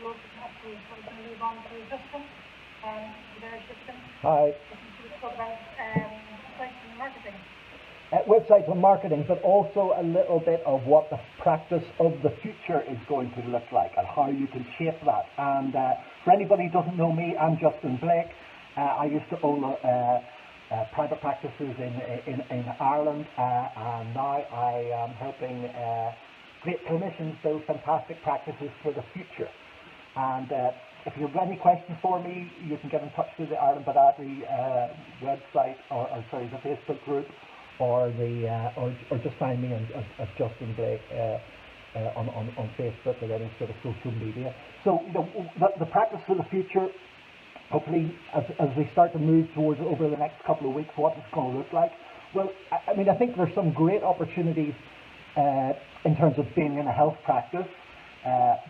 love to actually sort of move on to assistant, their assistant. Hi. To talk about websites and marketing. Websites and marketing, but also a little bit of what the practice of the future is going to look like and how you can shape that. And for anybody who doesn't know me, I'm Justin Blake. I used to own private practices in Ireland, and now I am helping great clinicians build fantastic practices for the future. And if you have any questions for me, you can get in touch with the Ireland Podiatry website, or sorry, the Facebook group, or just find me as Justin Blake on Facebook or any sort of social media. So the practice for the future, hopefully as we start to move towards over the next couple of weeks, what it's going to look like. Well, I mean, I think there's some great opportunities in terms of being in a health practice,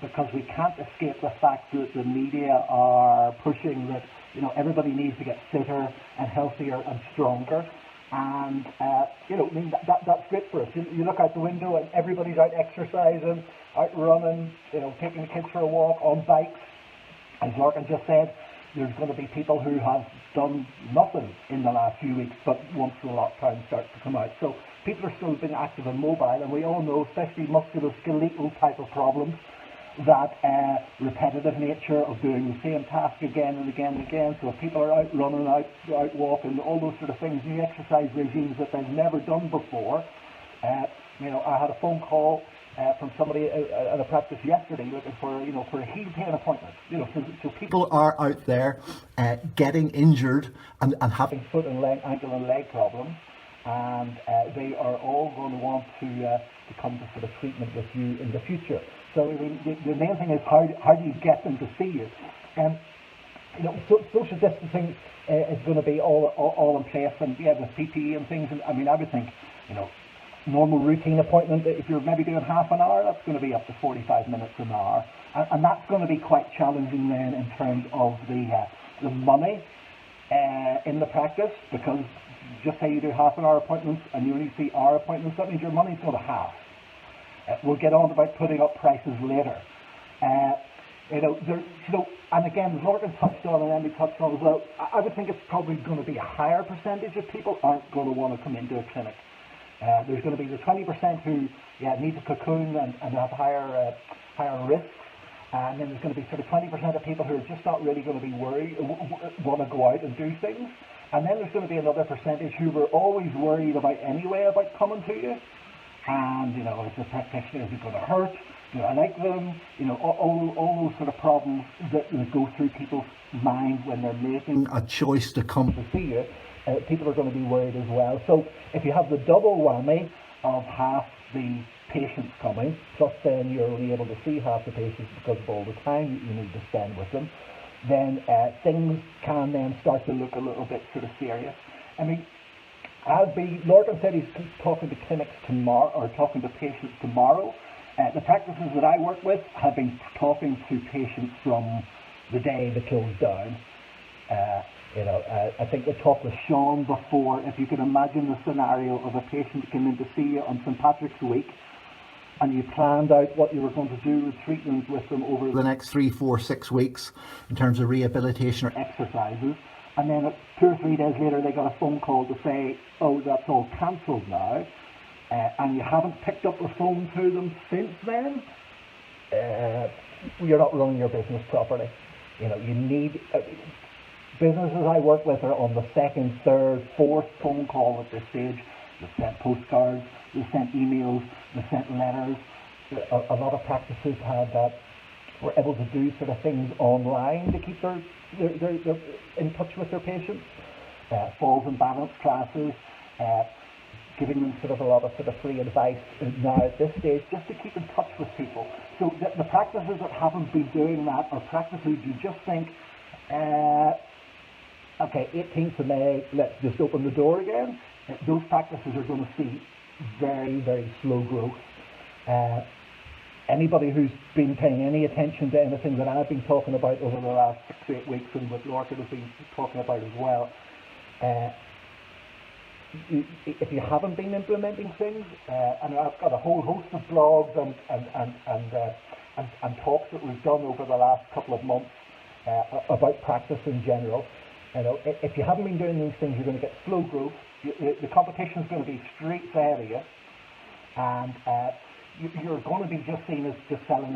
because we can't escape the fact that the media are pushing that everybody needs to get fitter and healthier and stronger. And I mean, that's great for us. You look out the window and everybody's out exercising, out running, taking the kids for a walk, on bikes. As Larkin just said, there's going to be people who have done nothing in the last few weeks, but once the lockdown starts to come out. So people are still being active and mobile, and we all know, especially musculoskeletal type of problems, that repetitive nature of doing the same task again and again and again. So if people are out running, out walking, all those sort of things, new exercise regimes that they've never done before. I had a phone call from somebody at a practice yesterday looking for a heel pain appointment. So people are out there getting injured and having foot and leg, ankle and leg problems, and they are all going to want to come to sort of treatment with you in the future. So I mean, the main thing is how do you get them to see you? Social distancing is going to be all in place, and with PPE and things. And I mean, I would think, normal routine appointment, if you're maybe doing half an hour, that's going to be up to 45 minutes an hour, and that's going to be quite challenging then in terms of the money in the practice, because just say you do half an hour appointments and you only see hour appointments, that means your money's going to half. We'll get on about putting up prices later. And again, as Morgan touched on and Emily touched on as well, I would think it's probably going to be a higher percentage of people aren't going to want to come into a clinic. There's going to be the 20% who need to cocoon and have higher risks, and then there's going to be sort of 20% of people who are just not really going to be worried, want to go out and do things, and then there's going to be another percentage who were always worried about anyway about coming to you, and if the practitioner is going to hurt, I like them, all those sort of problems that go through people's mind when they're making a choice to come to see you. People are going to be worried as well. So if you have the double whammy of half the patients coming, plus then you're only able to see half the patients because of all the time that you need to spend with them, then things can then start to look a little bit sort of serious. I mean, Lorcan said he's talking to clinics tomorrow, or talking to patients tomorrow. The practices that I work with have been talking to patients from the day they closed down. I think we talked with Sean before. If you can imagine the scenario of a patient coming in to see you on St. Patrick's Week, and you planned out what you were going to do with treatment with them over the next 3, 4, 6 weeks in terms of rehabilitation or exercises, and then 2 or 3 days later they got a phone call to say, oh, that's all cancelled now, and you haven't picked up the phone to them since then, you're not running your business properly. You need... businesses I work with are on the 2nd, 3rd, 4th phone call at this stage. They've sent postcards, they've sent emails, they've sent letters. A lot of practices were able to do sort of things online to keep their in touch with their patients. Falls and balance classes, giving them sort of a lot of sort of free advice now at this stage, just to keep in touch with people. So the practices that haven't been doing that are practices you just think, okay, 18th of May, let's just open the door again. Those practices are going to see very, very slow growth. Anybody who's been paying any attention to anything that I've been talking about over the last 6 to 8 weeks, and what Lorcan has been talking about as well, if you haven't been implementing things, and I've got a whole host of blogs and talks that we've done over the last couple of months about practice in general. You know, if you haven't been doing these things, you're going to get slow growth. The competition is going to be street area, and you're going to be just seen as just selling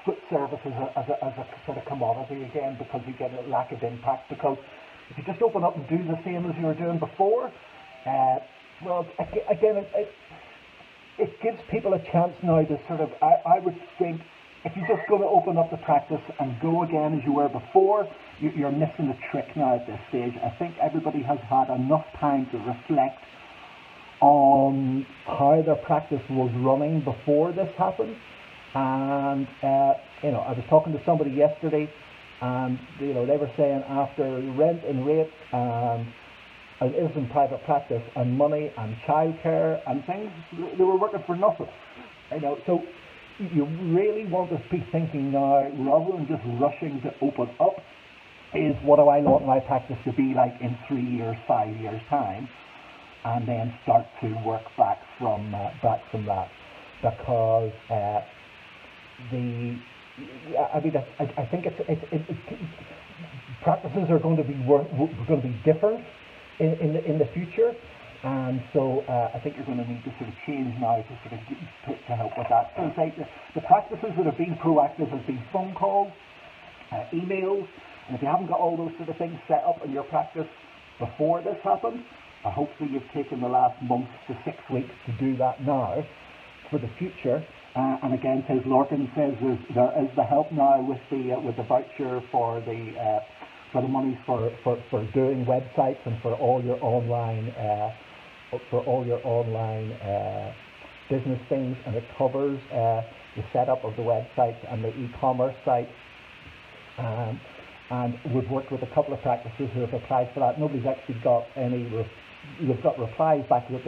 foot services as a sort of commodity again, because you get a lack of impact. Because if you just open up and do the same as you were doing before, well, again, it gives people a chance now to sort of, I would think, if you're just going to open up the practice and go again as you were before, you're missing the trick now at this stage. I think everybody has had enough time to reflect on how their practice was running before this happened. And, you know, I was talking to somebody yesterday, and, you know, they were saying after rent and rates and it is in private practice and money and childcare and things, they were working for nothing. You know, so you really want to be thinking now, rather than just rushing to open up, is what do I want my practice to be like in 3 years, 5 years time, and then start to work back from that, because I think practices are going to be different in the future. And so I think you're going to need to sort of change now to sort of to help with that. So say the practices that have been proactive have been phone calls, emails, and if you haven't got all those sort of things set up in your practice before this happened, hopefully you've taken the last month to 6 weeks to do that now for the future. And again, says Lorcan says there is the help now with the voucher for the monies for doing websites and for all your online business things, and it covers the setup of the websites and the e-commerce site. And we've worked with a couple of practices who have applied for that. Nobody's actually got any. They've got replies back that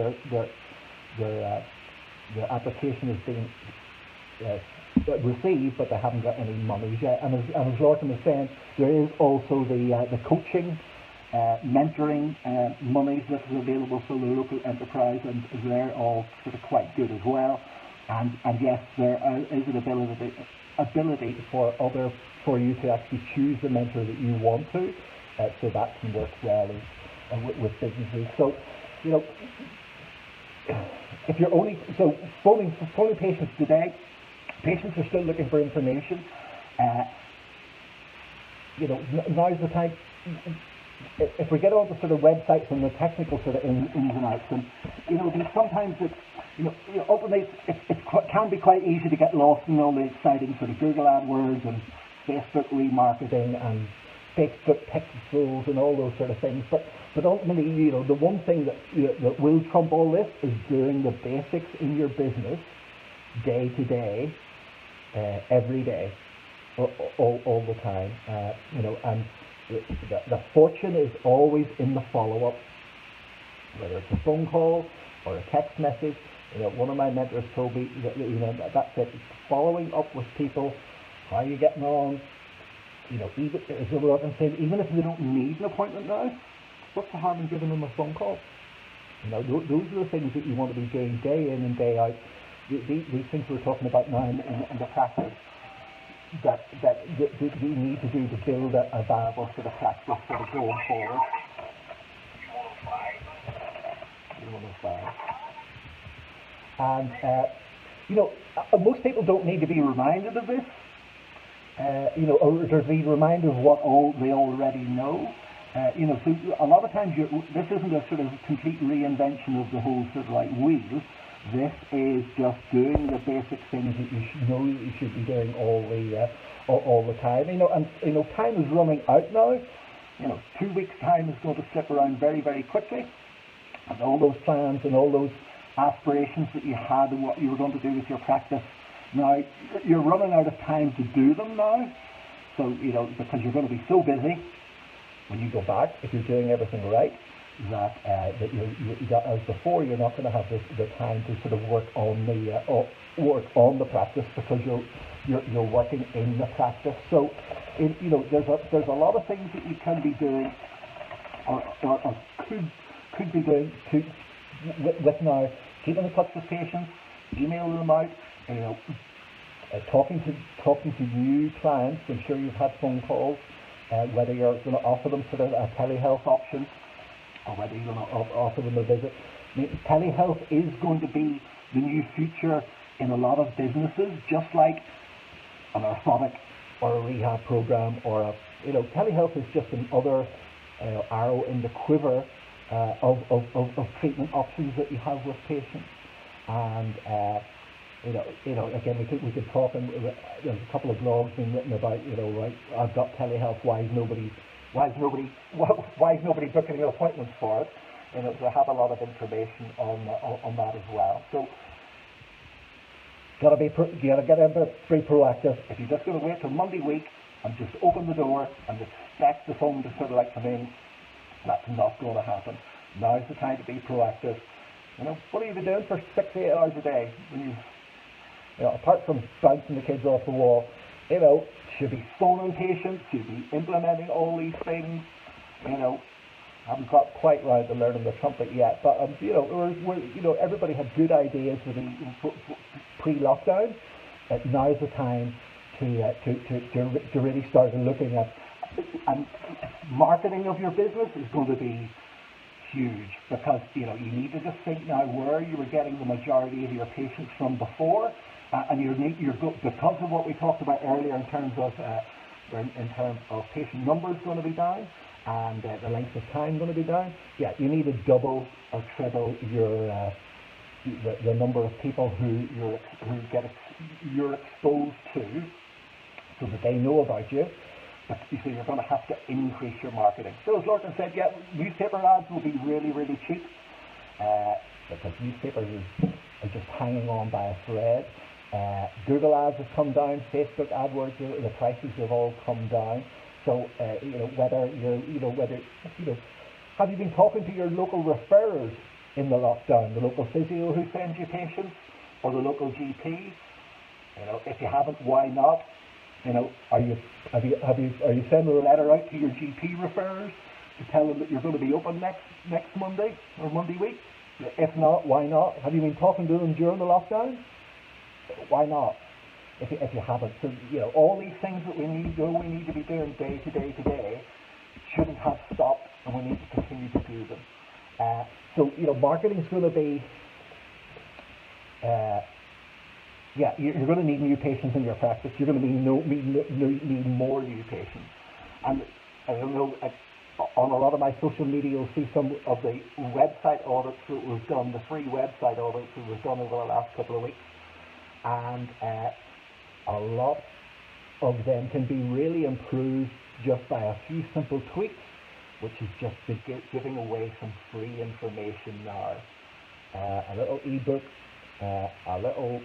their application has been received, but they haven't got any monies yet. And as Lorcan was saying, there is also the coaching, mentoring monies that is available for the local enterprise, and they're all sort of quite good as well. And yes, there is an ability for you to actually choose the mentor that you want to, so that can work well with businesses. So, you know, if you're only phoning patients today. Patients are still looking for information. You know, now's the time. If we get onto sort of websites and the technical sort of ins and outs, and you know, sometimes it's openly it can be quite easy to get lost in all the exciting sort of Google AdWords and Facebook remarketing and Facebook pixels and all those sort of things. But ultimately, you know, the one thing that will trump all this is doing the basics in your business day to day. Every day, all the time, you know, and the fortune is always in the follow-up, whether it's a phone call or a text message. You know, one of my mentors told me that, you know, that's it. Following up with people, how are you getting on? You know, even if they don't need an appointment now, what's the harm in giving them a phone call? You know, those are the things that you want to be doing day in and day out. These things we're talking about now in the practice that you need to do to build a viable sort of practice sort of going forward. 105. And you know, most people don't need to be reminded of this. You know, or to be reminded of what they already know. You know, so a lot of times this isn't a sort of complete reinvention of the whole sort of like wheel. This is just doing the basic things that you should know you should be doing all the time. You know, and you know, time is running out now. You know, 2 weeks' time is going to slip around very, very quickly. And all those plans and all those aspirations that you had and what you were going to do with your practice, now you're running out of time to do them now. So, you know, because you're going to be so busy when you go back, if you're doing everything right, that as before, you're not going to have the time to sort of work on the practice, because you're working in the practice. So, you know, there's a lot of things that you can be doing or could be doing with now keeping in touch with patients, emailing them out, you know, talking to new clients. I'm sure you've had phone calls, whether you're going to offer them sort of a telehealth option or whether you're going to offer them a visit. I mean, telehealth is going to be the new future in a lot of businesses, just like an orthotic or a rehab program, or a, telehealth is just another arrow in the quiver of treatment options that you have with patients. And again, we could talk, and there's a couple of blogs being written about, right, I've got telehealth, why is nobody booking appointments for it? So I have a lot of information on that as well. So gotta get in there, be proactive. If you're just going to wait till Monday week and just open the door and expect the phone to sort of like come in, that's not going to happen. Now's the time to be proactive. What are you doing for 6 to 8 hours a day when apart from bouncing the kids off the wall? Should be phoning patients, should be implementing all these things. Haven't got quite round to learning the trumpet yet, but everybody had good ideas pre-lockdown. Now's the time to really start looking at, and marketing of your business is going to be huge, because you need to just think now where you were getting the majority of your patients from before, and because of what we talked about earlier in terms of patient numbers going to be down, and the length of time going to be down. Yeah, you need to double or triple your the number of people who you're exposed to, so that they know about you. But so you're going to have to increase your marketing. So as Lorcan said, yeah, newspaper ads will be really, really cheap, because newspapers are just hanging on by a thread. Google ads have come down, Facebook AdWords, the prices have all come down. So whether have you been talking to your local referrers in the lockdown, the local physio who sends you patients, or the local GP? If you haven't, why not? Are you sending a letter out to your GP referrers to tell them that you're going to be open next Monday or Monday week? If not, why not? Have you been talking to them during the lockdown? Why not? If you haven't. So all these things that we need to be doing day to day shouldn't have stopped, and we need to continue to do them. So marketing is going to be you're going to need new patients in your practice. You're going to need more new patients. And I don't know, on a lot of my social media, you'll see some of the website audits that was done, the free website audits that was done over the last couple of weeks. And a lot of them can be really improved just by a few simple tweaks, which is just giving away some free information now. A little ebook, a little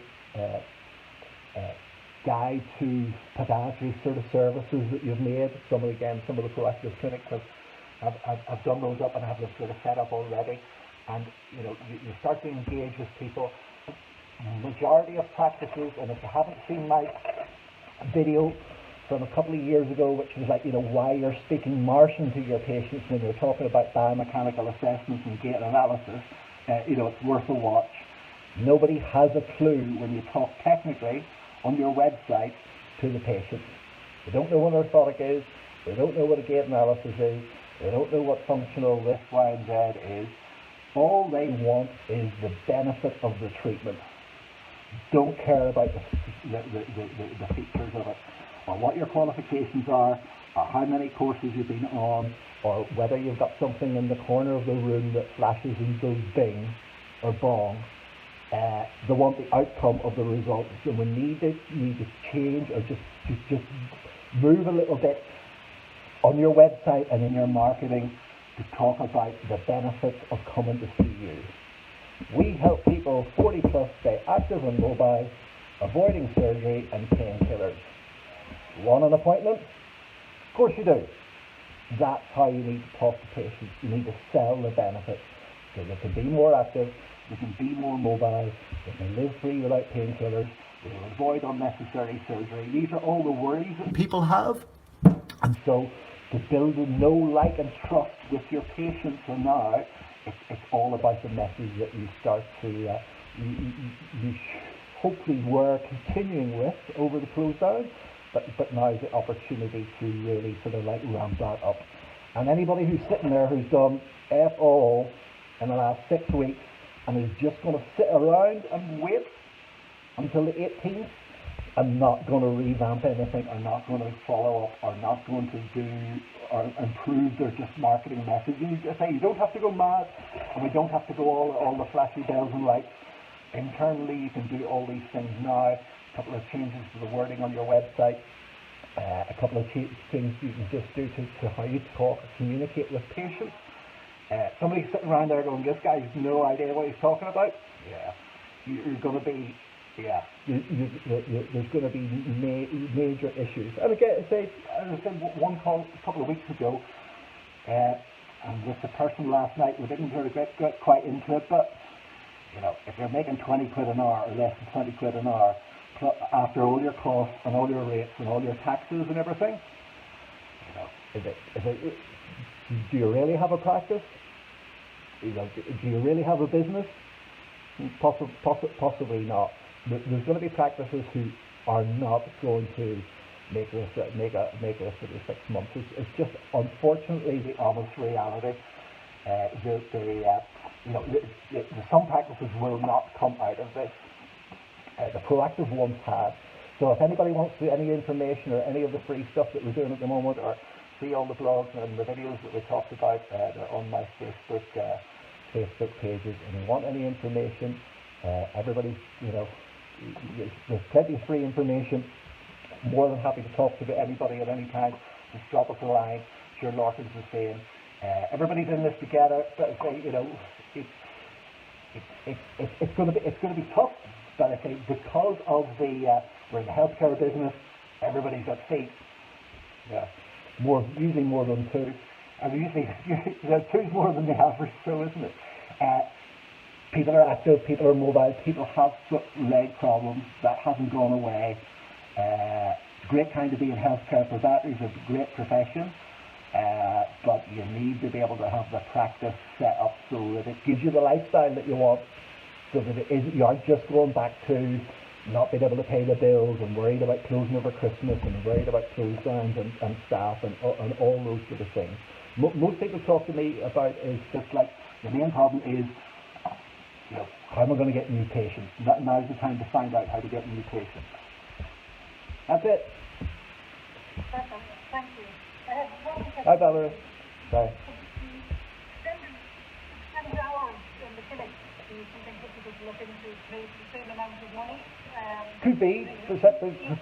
guide to podiatry sort of services that you've made. Some of the proactive clinics have done those up and have them sort of set up already. And you start to engage with people. Majority of practices, and if you haven't seen my video from a couple of years ago, which was like, why you're speaking Martian to your patients when you're talking about biomechanical assessments and gait analysis, it's worth a watch. Nobody has a clue when you talk technically on your website to the patients. They don't know what orthotic is, they don't know what a gait analysis is, they don't know what functional this, Y, and Z is. All they want is the benefit of the treatment. Don't care about the features of it, or what your qualifications are, or how many courses you've been on, or whether you've got something in the corner of the room that flashes and goes bing or bong. They want the outcome of the results, and we need to change, or just move a little bit on your website and in your marketing to talk about the benefits of coming to see you. We help people 40 plus stay active and mobile, avoiding surgery and painkillers. Want an appointment? Of course you do. That's how you need to talk to patients. You need to sell the benefits, so they can be more active, they can be more mobile, they can live free without painkillers, they will avoid unnecessary surgery. These are all the worries that people have. And so to build a know, like and trust with your patients for now, it's all about the message that you start to hopefully were continuing with over the close down, but now is the opportunity to really sort of like ramp that up. And anybody who's sitting there who's done F all in the last 6 weeks and is just going to sit around and wait until the 18th and not going to revamp anything, or not going to follow up, or not going to do or improve their just marketing messaging. Just say you don't have to go mad, and we don't have to go all the flashy bells and lights. Internally, you can do all these things now. A couple of changes to the wording on your website. A couple of things you can just do to how you talk or communicate with patients. Somebody's sitting around there going, this guy's no idea what he's talking about. Yeah, you're going to be, yeah, there's going to be major issues. And again, as I said, one call a couple of weeks ago, and with the person last night, we didn't really get quite into it, but you know, if you're making 20 quid an hour or less than 20 quid an hour, after all your costs and all your rates and all your taxes and everything, you know, do you really have a practice? You know, do you really have a business? Possibly not. There's going to be practices who are not going to make this for the 6 months. It's just unfortunately the honest reality. You know, some practices will not come out of this. The proactive ones have. So if anybody wants to any information or any of the free stuff that we're doing at the moment, or see all the blogs and the videos that we talked about, they're on my Facebook pages. And you want any information, everybody, you know, there's plenty of free information. More than happy to talk to anybody at any time. Just drop us a line. Sure, Larkin's the same. Everybody's in this together. But you know, it's going to be tough. But I say because of we're in the healthcare business, everybody's got feet. Yeah, usually more than two. And usually, you know, two's more than the average, so isn't it? People are active, people are mobile, people have leg problems. That hasn't gone away. It's a great time to be in healthcare. Podiatry is a great profession, but you need to be able to have the practice set up so that it gives you the lifestyle that you want, so that you aren't just going back to not being able to pay the bills and worried about closing over Christmas and worried about close downs and staff and all those sort of things. Most people talk to me about is just like the main problem is, you know, how am I going to get new patients? Now's the time to find out how to get new patients. That's it. Perfect. Thank you. I have one question. Hi, Valerie. Sorry. Extended hours in the clinic is something that people look into to pay the same amount of money. Could be.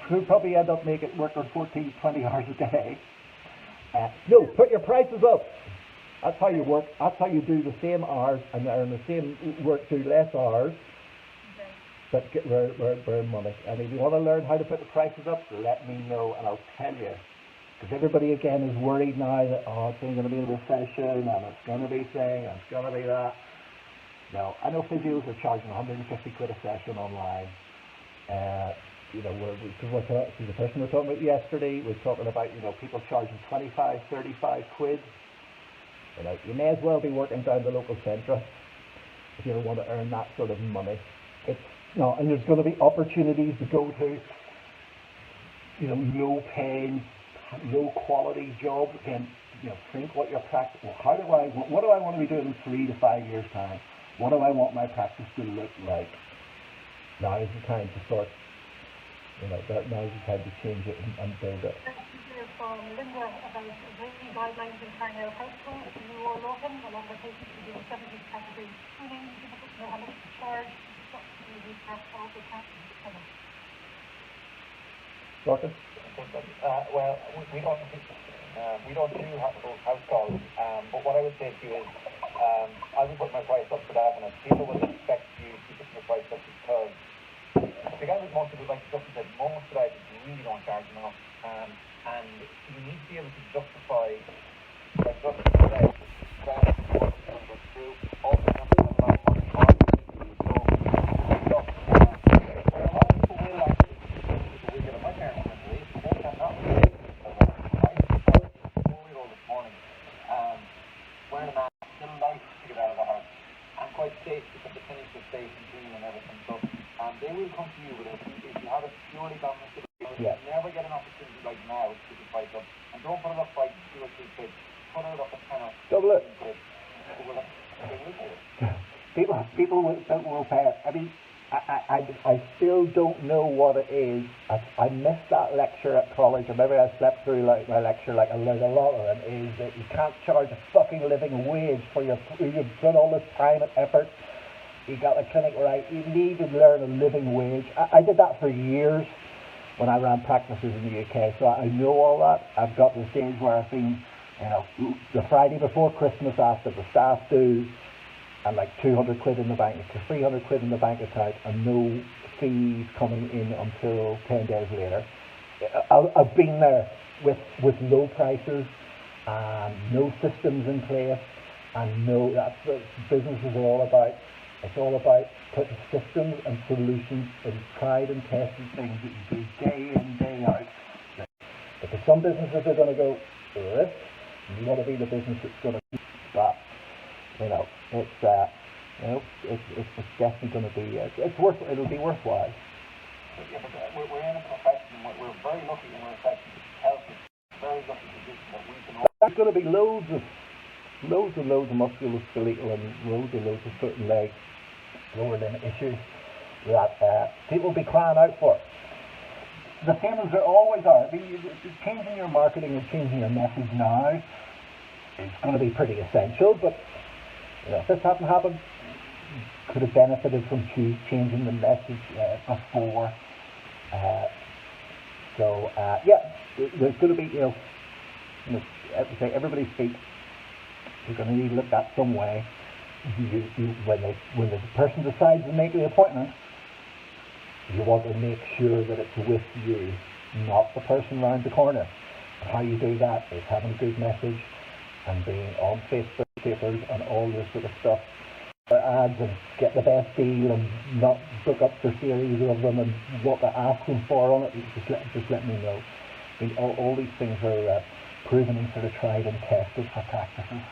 Could probably end up making work on 14, 20 hours a day. No, put your prices up. That's how you work. That's how you do the same hours and earn the same work, do less hours, but get earn money. And if you want to learn how to put the prices up, let me know and I'll tell you. Because everybody again is worried now that it's going to be a recession and it's going to be thing and it's going to be that. No, I know physios are charging 150 quid a session online. You know, the person we were talking about yesterday was talking about, you know, people charging 25, 35 quid. You know, you may as well be working down the local centre if you don't want to earn that sort of money. And there's going to be opportunities to go to, you know, low paying, low quality jobs. And you know, think what your practice. What do I want to be doing in 3 to 5 years time? What do I want my practice to look like? Now is the time to start. You know, now is the time to change it and build it. From Linda about the guidelines in carrying out households, you are open, along with patients who do 70 category screening, people don't know how much to charge, what you need to have all the categories. Dorcas? Well, we don't do house calls, but what I would say to you is, I would put my price up for that, and people would expect you to put your price up because the guy with most people like to said most podiatrists really don't charge enough, and you need to be able to justify that through all the numbers and a lot of money on it. So a lot of people will actually get a my parents mentally, they cannot relate to the 4-year-old this morning, wearing a mask, still light to get out of the house, and quite safe because the clinics are safe and clean and everything. So they will come to you opportunity right now to keep the price up. And don't put it up by 2 or 3 kids. Put it up a tenner. Double it. They will pay it. People will pay it. I mean, I still don't know what it is. I missed that lecture at college. Or maybe I slept through like my lecture. Like I learned a lot of it. Is that you can't charge a fucking living wage for you've done all this time and effort. You got the clinic right. You need to learn a living wage. I did that for years when I ran practices in the UK. So I know all that. I've got to the stage where I've been, the Friday before Christmas after the staff do. And like 200 quid in the bank, 300 quid in the bank account, and no fees coming in until 10 days later. I've been there with low prices and no systems in place, and that's what business is all about. It's all about putting systems and solutions and tried and tested things that you do day in, day out. Because some businesses are going to go, this, you want to be the business that's going to do that. It's definitely going to be, it'll be worthwhile. Yeah, but we're in a profession, we're very lucky in our profession, healthy, very lucky position that we can... There's going to be loads of musculoskeletal and loads of foot and leg lower limb issues that people will be crying out for. The same as there always are. Changing your marketing and changing your message now is going to be pretty essential, but if this hadn't happened, could have benefited from changing the message before. There's going to be, everybody's feet. You're going to need to look at some way. When the person decides to make the appointment, you want to make sure that it's with you, not the person round the corner. And how you do that is having a good message and being on Facebook papers and all this sort of stuff, ads, and get the best deal and not book up for series of them and what they're asking for on it. Just let me know. I mean, all these things are proven and sort of tried and tested for practices.